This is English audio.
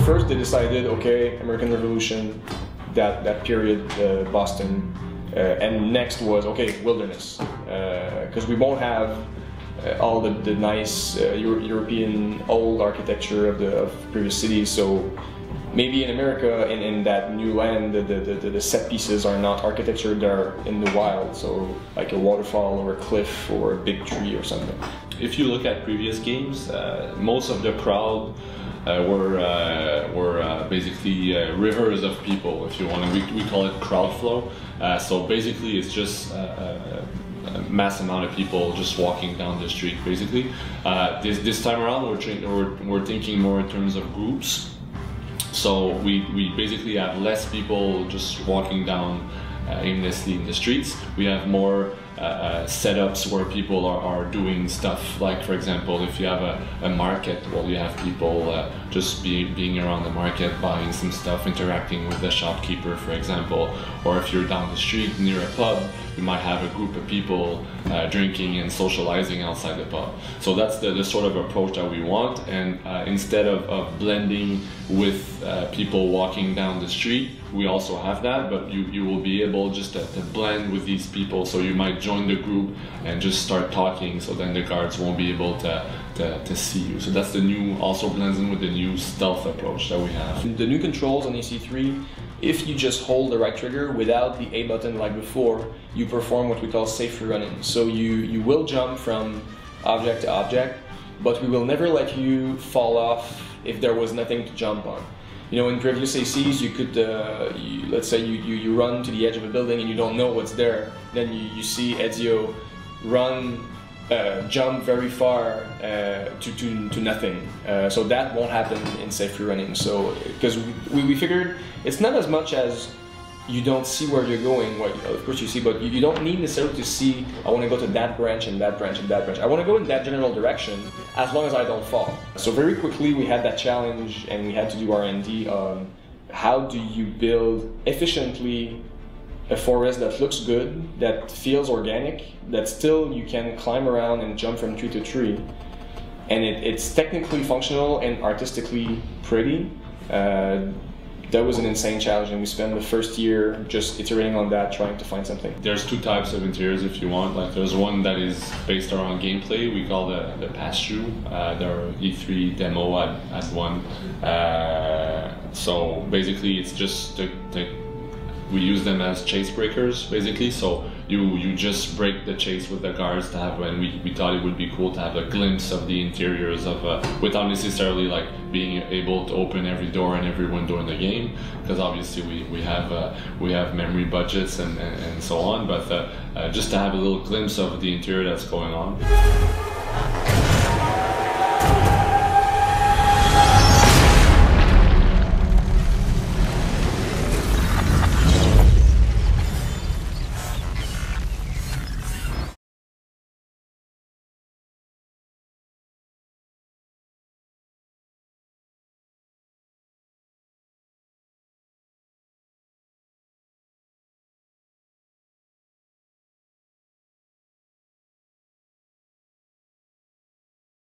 first they decided, okay, American Revolution, that period, Boston, and next was, okay, wilderness, because we won't have all the nice European old architecture of previous cities, so maybe in America, in that new land, the set pieces are not architecture, they're in the wild, so like a waterfall or a cliff or a big tree or something. If you look at previous games, most of the crowd were basically rivers of people, if you want to. We call it crowd flow. So basically it's just a mass amount of people just walking down the street, basically. This time around we're thinking more in terms of groups. So we basically have less people just walking down aimlessly in the streets. We have more setups where people are doing stuff, like for example, if you have a market, well, you have people just being around the market, buying some stuff, interacting with the shopkeeper, for example. Or if you're down the street near a pub, you might have a group of people drinking and socializing outside the pub. So that's the sort of approach that we want, and instead of blending with people walking down the street, we also have that, but you will be able just to blend with these people. So you might join the group and just start talking, so then the guards won't be able to see you. So that's the new, also blends in with the new stealth approach that we have. The new controls on AC3, if you just hold the right trigger without the A button like before, you perform what we call safe free running. So you will jump from object to object, but we will never let you fall off if there was nothing to jump on. You know, in previous ACs, you could, let's say you run to the edge of a building and you don't know what's there. Then you see Ezio run, jump very far to nothing. So that won't happen in safe free running. So, because we figured it's not as much as you don't see where you're going. Well, of course you see, but you don't need necessarily to see, I want to go to that branch and that branch and that branch. I want to go in that general direction as long as I don't fall. So very quickly we had that challenge and we had to do R&D on how do you build efficiently a forest that looks good, that feels organic, that still you can climb around and jump from tree to tree. And it's technically functional and artistically pretty. That was an insane challenge, and we spent the first year just iterating on that, trying to find something. There's two types of interiors if you want. Like there's one that is based around gameplay, we call the pass-through. There are E3 demo at one. So basically it's just we use them as chase breakers, basically. So you just break the chase with the guards to have, and we thought it would be cool to have a glimpse of the interiors of without necessarily like being able to open every door and every window in the game, because obviously we have memory budgets and so on, but just to have a little glimpse of the interior that's going on.